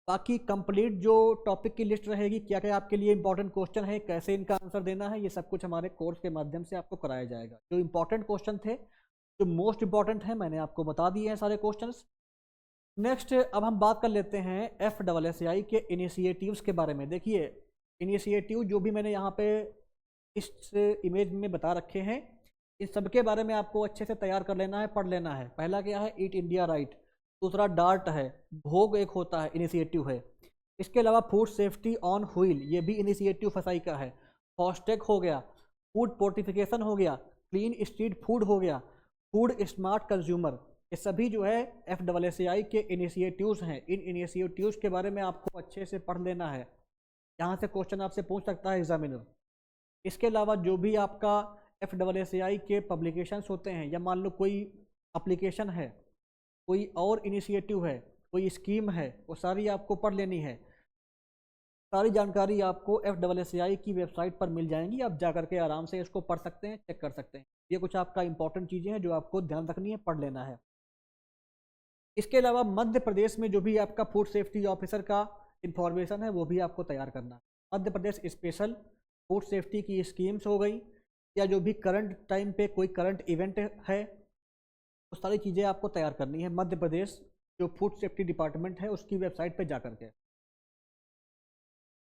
बाकी कंप्लीट जो टॉपिक की लिस्ट रहेगी, क्या क्या आपके लिए इंपॉर्टेंट क्वेश्चन है, कैसे इनका आंसर देना है, ये सब कुछ हमारे कोर्स के माध्यम से आपको कराया जाएगा। जो इंपॉर्टेंट क्वेश्चन थे, जो मोस्ट इंपॉर्टेंट है, मैंने आपको बता दिए हैं सारे क्वेश्चंस। नेक्स्ट अब हम बात कर लेते हैं FSSAI के इनिशिएटिव्स के बारे में। देखिए, इनिशिएटिव जो भी मैंने यहाँ पे इस इमेज में बता रखे हैं, इस सब के बारे में आपको अच्छे से तैयार कर लेना है, पढ़ लेना है। पहला क्या है, ईट इंडिया राइट। दूसरा डार्ट है, भोग एक होता है, इनिशिएटिव है। इसके अलावा फूड सेफ्टी ऑन व्हील, ये भी इनिशिएटिव FSSAI का है। फास्टैग हो गया, फूड फोर्टिफिकेशन हो गया, क्लीन स्ट्रीट फूड हो गया, फूड स्मार्ट कंज्यूमर, ये सभी जो है FSSAI के इनिशिएटिव्स हैं। इन इनिशिएटिव्स के बारे में आपको अच्छे से पढ़ लेना है, यहाँ से क्वेश्चन आपसे पूछ सकता है एग्जामिनर। इसके अलावा जो भी आपका FSSAI के पब्लिकेशंस होते हैं, या मान लो कोई एप्लीकेशन है, कोई और इनिशिएटिव है, कोई स्कीम है, वो सारी आपको पढ़ लेनी है। सारी जानकारी आपको FSSAI की वेबसाइट पर मिल जाएंगी, आप जा करके आराम से इसको पढ़ सकते हैं, चेक कर सकते हैं। ये कुछ आपका इंपॉर्टेंट चीज़ें हैं जो आपको ध्यान रखनी है, पढ़ लेना है। इसके अलावा मध्य प्रदेश में जो भी आपका फूड सेफ्टी ऑफिसर का इंफॉर्मेशन है, वो भी आपको तैयार करना है। Madhya Pradesh special food safety की स्कीम्स हो गई, या जो भी करंट टाइम पे कोई करंट इवेंट है, वो सारी चीज़ें आपको तैयार करनी है मध्य प्रदेश जो फूड सेफ्टी डिपार्टमेंट है उसकी वेबसाइट पे जा करके।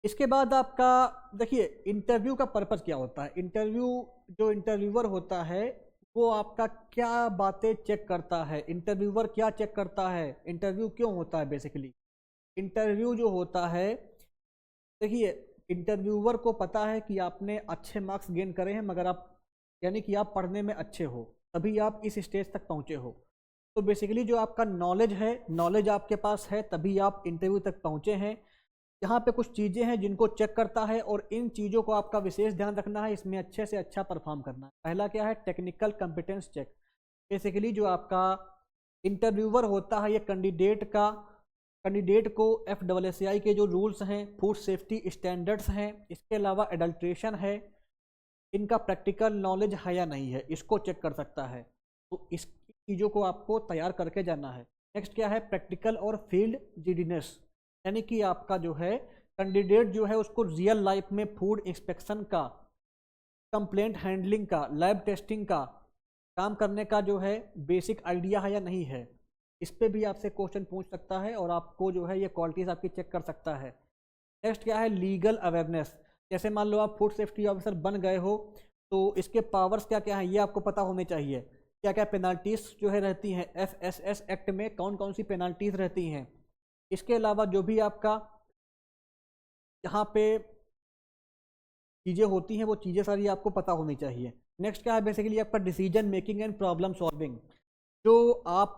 इसके बाद आपका देखिए, इंटरव्यू का पर्पज़ क्या होता है। इंटरव्यू, जो इंटरव्यूअर होता है वो आपका क्या बातें चेक करता है, इंटरव्यूअर क्या चेक करता है, इंटरव्यू क्यों होता है। बेसिकली इंटरव्यू जो होता है, देखिए, इंटरव्यूअर को पता है कि आपने अच्छे मार्क्स गेन करे हैं, मगर आप, यानी कि आप पढ़ने में अच्छे हो, तभी आप इस स्टेज तक पहुँचे हो। तो बेसिकली जो आपका नॉलेज है, नॉलेज आपके पास है, तभी आप इंटरव्यू तक पहुँचे हैं। यहाँ पे कुछ चीज़ें हैं जिनको चेक करता है, और इन चीज़ों को आपका विशेष ध्यान रखना है, इसमें अच्छे से अच्छा परफॉर्म करना है। पहला क्या है, टेक्निकल कॉम्पिटेंस चेक। बेसिकली जो आपका इंटरव्यूअर होता है, ये कैंडिडेट को FSSAI के जो रूल्स हैं, फूड सेफ्टी स्टैंडर्ड्स हैं, इसके अलावा एडल्ट्रेशन है, इनका प्रैक्टिकल नॉलेज है या नहीं है, इसको चेक कर सकता है। तो इस चीज़ों को आपको तैयार करके जाना है। नेक्स्ट क्या है, प्रैक्टिकल और फील्ड जीडीनेस, यानी कि आपका जो है कैंडिडेट जो है उसको रियल लाइफ में फूड इंस्पेक्शन का, कंप्लेंट हैंडलिंग का, लैब टेस्टिंग का काम करने का जो है बेसिक आइडिया है या नहीं है, इस पे भी आपसे क्वेश्चन पूछ सकता है, और आपको जो है ये क्वालिटीज़ आपकी चेक कर सकता है। नेक्स्ट क्या है, लीगल अवेयरनेस। जैसे मान लो आप फूड सेफ्टी ऑफिसर बन गए हो, तो इसके पावर्स क्या क्या हैं ये आपको पता होने चाहिए। क्या क्या पेनल्टीज जो है रहती हैं, FSS एक्ट में कौन कौन सी पेनल्टीज रहती हैं। इसके अलावा जो भी आपका यहाँ पे चीज़ें होती हैं, वो चीज़ें सारी आपको पता होनी चाहिए। नेक्स्ट क्या है, बेसिकली आपका decision making and problem solving. जो आप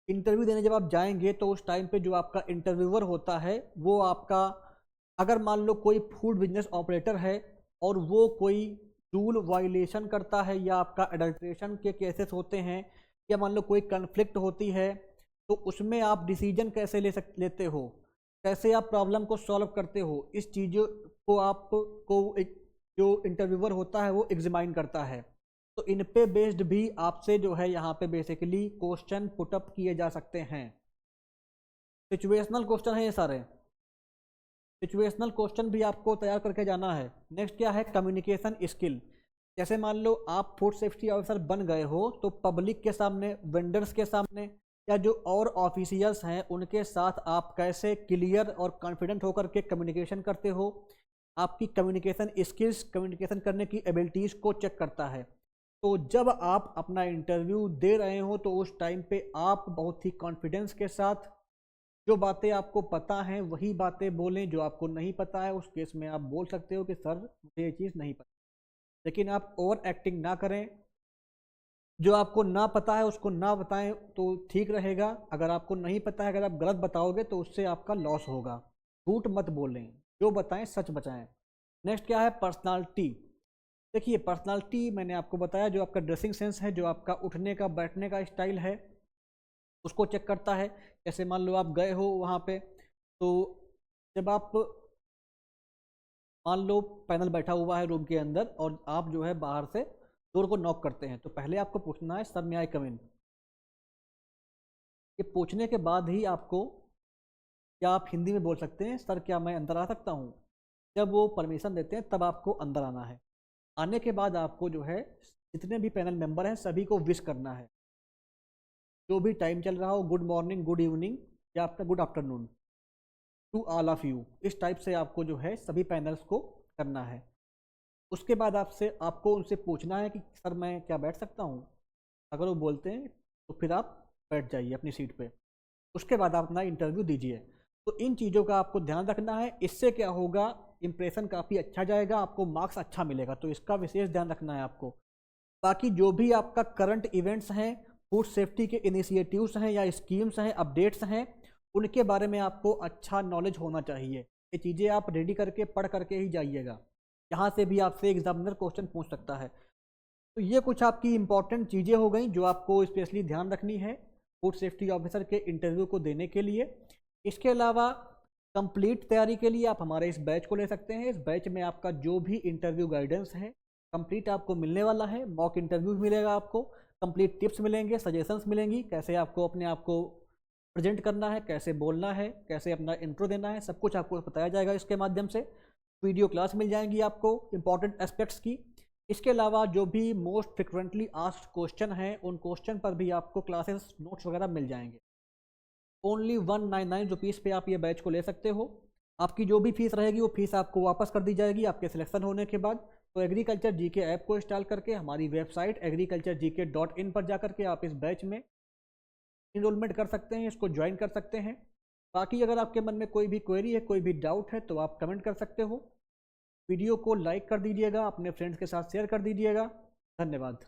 इंटरव्यू देने जब आप जाएंगे, तो उस टाइम पे जो आपका इंटरव्यूअर होता है, वो आपका, अगर मान लो कोई फूड बिजनेस ऑपरेटर है और वो कोई रूल वायलेशन करता है, या आपका एडल्ट्रेशन के केसेस होते हैं, या मान लो कोई कन्फ्लिक्ट होती है, तो उसमें आप डिसीजन कैसे लेते हो, कैसे आप प्रॉब्लम को सॉल्व करते हो, इस चीज़ों को आपको एक जो इंटरव्यूअर होता है वो एग्जामाइन करता है। तो इन पे बेस्ड भी आपसे जो है यहाँ पे बेसिकली क्वेश्चन पुटअप किए जा सकते हैं। सिचुएशनल क्वेश्चन है ये सारे, सिचुएशनल क्वेश्चन भी आपको तैयार करके जाना है। नेक्स्ट क्या है, कम्युनिकेशन स्किल। जैसे मान लो आप फूड सेफ्टी ऑफिसर बन गए हो, तो पब्लिक के सामने, वेंडर्स के सामने, या जो और ऑफिशियल्स हैं उनके साथ आप कैसे क्लियर और कॉन्फिडेंट होकर के कम्युनिकेशन करते हो। आपकी कम्युनिकेशन स्किल्स, कम्युनिकेशन करने की एबिलिटीज़ को चेक करता है। तो जब आप अपना इंटरव्यू दे रहे हो, तो उस टाइम पे आप बहुत ही कॉन्फिडेंस के साथ जो बातें आपको पता हैं वही बातें बोलें। जो आपको नहीं पता है उस केस में आप बोल सकते हो कि सर मुझे ये चीज़ नहीं पता, लेकिन आप ओवर एक्टिंग ना करें। जो आपको ना पता है उसको ना बताएं तो ठीक रहेगा। अगर आपको नहीं पता है, अगर आप गलत बताओगे तो उससे आपका लॉस होगा। झूठ मत बोलें, जो बताएं सच बताएं। नेक्स्ट क्या है, पर्सनालिटी। देखिए पर्सनालिटी मैंने आपको बताया, जो आपका ड्रेसिंग सेंस है, जो आपका उठने का बैठने का स्टाइल है, उसको चेक करता है। जैसे मान लो आप गए हो वहाँ पे, तो जब आप मान लो पैनल बैठा हुआ है रूम के अंदर और आप जो है बाहर से डोर को नॉक करते हैं, तो पहले आपको पूछना है सर मे आई कम इन। ये पूछने के बाद ही आपको, या आप हिंदी में बोल सकते हैं सर क्या मैं अंदर आ सकता हूँ। जब वो परमिशन देते हैं तब आपको अंदर आना है। आने के बाद आपको जो है जितने भी पैनल मेंबर हैं सभी को विश करना है। जो भी टाइम चल रहा हो, गुड मॉर्निंग, गुड इवनिंग या आपका good afternoon to all of you, इस टाइप से आपको जो है सभी पैनल्स को करना है। उसके बाद आपको उनसे पूछना है कि सर मैं क्या बैठ सकता हूँ। अगर वो बोलते हैं तो फिर आप बैठ जाइए अपनी सीट पे। उसके बाद आप अपना इंटरव्यू दीजिए। तो इन चीज़ों का आपको ध्यान रखना है। इससे क्या होगा, इंप्रेशन काफ़ी अच्छा जाएगा, आपको मार्क्स अच्छा मिलेगा, तो इसका विशेष ध्यान रखना है आपको। बाकी जो भी आपका करंट इवेंट्स हैं, फूड सेफ्टी के इनिशिएटिव्स हैं या स्कीम्स हैं, अपडेट्स हैं, उनके बारे में आपको अच्छा नॉलेज होना चाहिए। ये चीज़ें आप रेडी करके पढ़ करके ही जाइएगा, यहाँ से भी आपसे एग्जामिनर क्वेश्चन पूछ सकता है। तो ये कुछ आपकी इंपॉर्टेंट चीज़ें हो गई जो आपको स्पेशली ध्यान रखनी है फूड सेफ्टी ऑफिसर के इंटरव्यू को देने के लिए। इसके अलावा कंप्लीट तैयारी के लिए आप हमारे इस बैच को ले सकते हैं। इस बैच में आपका जो भी इंटरव्यू गाइडेंस है कंप्लीट आपको मिलने वाला है। मॉक इंटरव्यू भी मिलेगा आपको, कंप्लीट टिप्स मिलेंगे, सजेशंस मिलेंगी, कैसे आपको अपने आप को प्रेजेंट करना है, कैसे बोलना है, कैसे अपना इंट्रो देना है, सब कुछ आपको बताया जाएगा इसके माध्यम से। वीडियो क्लास मिल जाएंगी आपको इंपॉर्टेंट एस्पेक्ट्स की। इसके अलावा जो भी मोस्ट फ्रिक्वेंटली आस्क्ड क्वेश्चन हैं उन क्वेश्चन पर भी आपको क्लासेस नोट्स वगैरह मिल जाएंगे। ओनली 199 रुपीज़ पे आप ये बैच को ले सकते हो। आपकी जो भी फीस रहेगी वो फीस आपको वापस कर दी जाएगी आपके सिलेक्शन होने के बाद। तो एग्रीकल्चर जीके ऐप को इंस्टॉल करके हमारी वेबसाइट agriculturegk.in पर जाकर के आप इस बैच में इनरोलमेंट कर सकते हैं, इसको ज्वाइन कर सकते हैं। बाकी अगर आपके मन में कोई भी क्वेरी है, कोई भी डाउट है, तो आप कमेंट कर सकते हो। वीडियो को लाइक कर दीजिएगा, अपने फ्रेंड्स के साथ शेयर कर दीजिएगा। धन्यवाद।